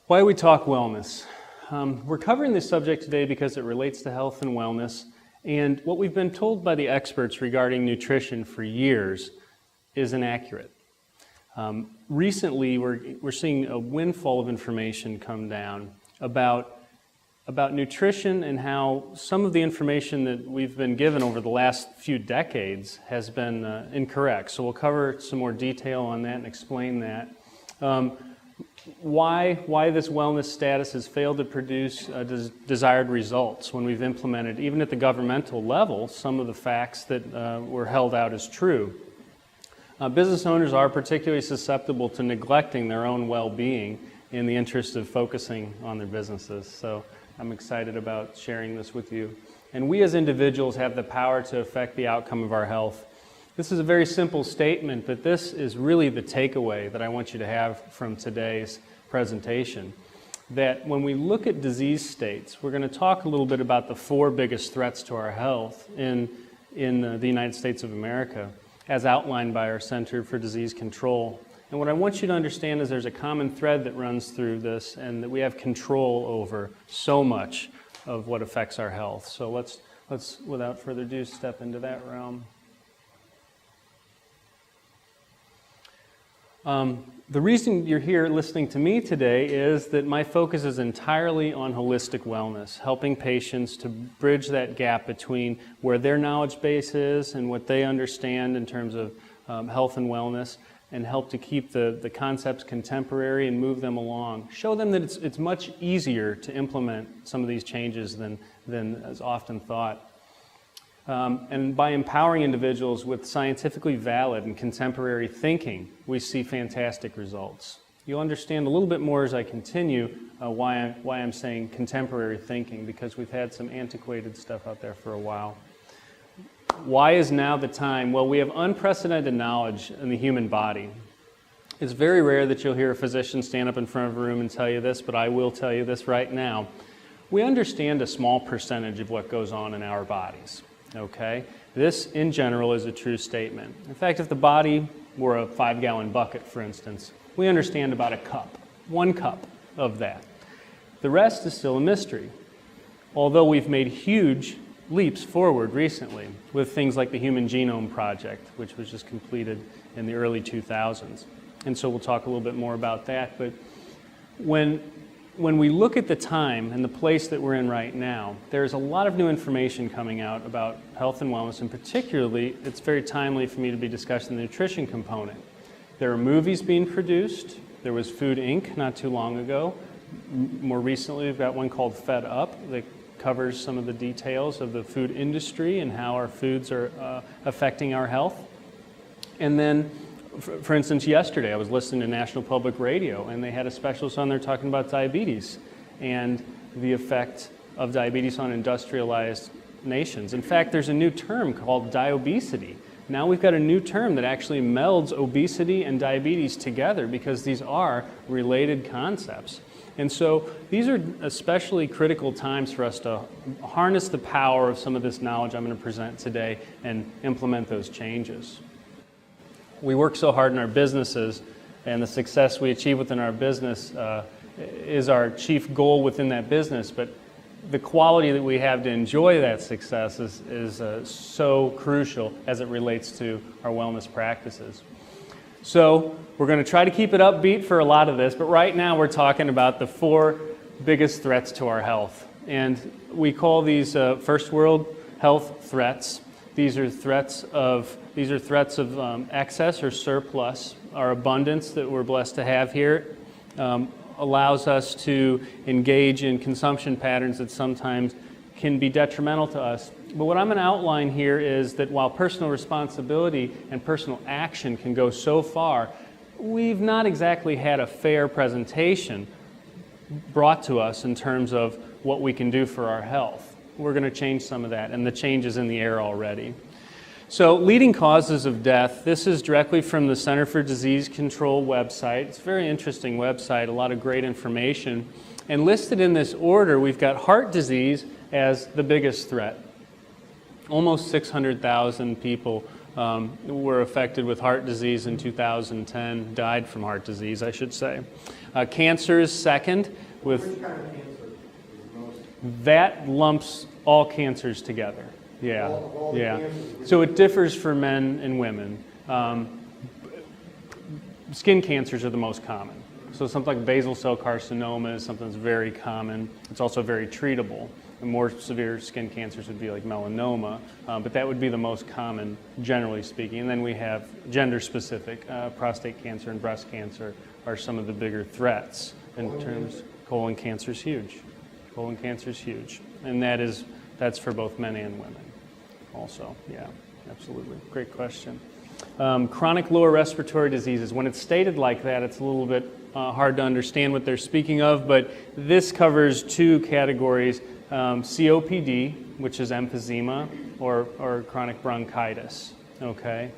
Why we talk wellness. We're covering this subject today because it relates to health and wellness, and what we've been told by the experts regarding nutrition for years is inaccurate. Recently, we're seeing a windfall of information come down about nutrition and how some of the information that we've been given over the last few decades has been incorrect. So we'll cover some more detail on that and explain that. Why this wellness status has failed to produce desired results when we've implemented, even at the governmental level, some of the facts that were held out as true. Business owners are particularly susceptible to neglecting their own well-being in the interest of focusing on their businesses. So I'm excited about sharing this with you. And we as individuals have the power to affect the outcome of our health. This is a very simple statement, but this is really the takeaway that I want you to have from today's presentation. That when we look at disease states, we're going to talk a little bit about the 4 biggest threats to our health in the United States of America, as outlined by our Center for Disease Control. And what I want you to understand is there's a common thread that runs through this, and that we have control over so much of what affects our health. So let's without further ado, step into that realm. The reason you're here listening to me today is that my focus is entirely on holistic wellness, helping patients to bridge that gap between where their knowledge base is and what they understand in terms of health and wellness, and help to keep the concepts contemporary and move them along. Show them that it's much easier to implement some of these changes than is often thought. And by empowering individuals with scientifically valid and contemporary thinking, we see fantastic results. You'll understand a little bit more as I continue why I'm saying contemporary thinking, because we've had some antiquated stuff out there for a while. Why is now the time? Well, we have unprecedented knowledge in the human body. It's very rare that you'll hear a physician stand up in front of a room and tell you this, but I will tell you this right now. We understand a small percentage of what goes on in our bodies. Okay? This, in general, is a true statement. In fact, if the body were a 5-gallon bucket, for instance, we understand about a cup, 1 cup of that. The rest is still a mystery, although we've made huge leaps forward recently with things like the Human Genome Project, which was just completed in the early 2000s. And so we'll talk a little bit more about that. But when we look at the time and the place that we're in right now, there's a lot of new information coming out about health and wellness, and particularly, it's very timely for me to be discussing the nutrition component. There are movies being produced. There was Food Inc. not too long ago. More recently, we've got one called Fed Up that covers some of the details of the food industry and how our foods are affecting our health. And then, for instance, yesterday I was listening to National Public Radio, and they had a specialist on there talking about diabetes and the effect of diabetes on industrialized nations. In fact, there's a new term called diobesity. Now we've got a new term that actually melds obesity and diabetes together, because these are related concepts. And so these are especially critical times for us to harness the power of some of this knowledge I'm going to present today and implement those changes. We work so hard in our businesses, and the success we achieve within our business is our chief goal within that business, but the quality that we have to enjoy that success is so crucial as it relates to our wellness practices. So we're going to try to keep it upbeat for a lot of this, but right now we're talking about the 4 biggest threats to our health. And we call these first world health threats. These are threats of excess or surplus. Our abundance that we're blessed to have here allows us to engage in consumption patterns that sometimes can be detrimental to us. But what I'm going to outline here is that while personal responsibility and personal action can go so far, we've not exactly had a fair presentation brought to us in terms of what we can do for our health. We're going to change some of that, and the change is in the air already. So, leading causes of death. This is directly from the Center for Disease Control website. It's a very interesting website, a lot of great information. And listed in this order, we've got heart disease as the biggest threat. Almost 600,000 people were affected with heart disease in 2010, died from heart disease, I should say. Cancer is second with... Which kind of cancer is most? That lumps all cancers together. Yeah, All the yeah. cancers. So it differs for men and women. Skin cancers are the most common. So something like basal cell carcinoma is something that's very common. It's also very treatable. And more severe skin cancers would be like melanoma, but that would be the most common, generally speaking. And then we have gender-specific. Prostate cancer and breast cancer are some of the bigger threats in terms. Colon cancer is huge. Colon cancer is huge, and that's for both men and women. Also, yeah, absolutely. Great question. Chronic lower respiratory diseases. When it's stated like that, it's a little bit hard to understand what they're speaking of, but this covers two categories, COPD, which is emphysema, or chronic bronchitis, okay?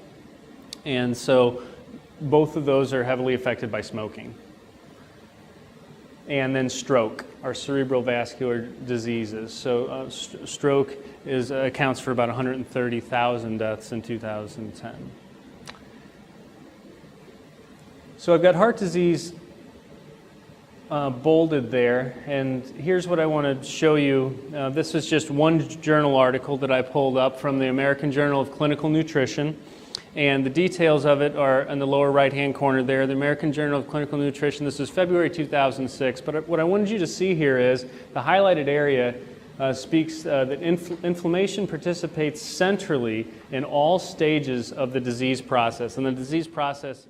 And so both of those are heavily affected by smoking. And then stroke, our cerebral vascular diseases. So stroke accounts for about 130,000 deaths in 2010. So I've got heart disease bolded there, and here's what I want to show you. This is just one journal article that I pulled up from the American Journal of Clinical Nutrition. And the details of it are in the lower right-hand corner there, the American Journal of Clinical Nutrition. This is February 2006. But what I wanted you to see here is the highlighted area speaks that inflammation participates centrally in all stages of the disease process. And the disease process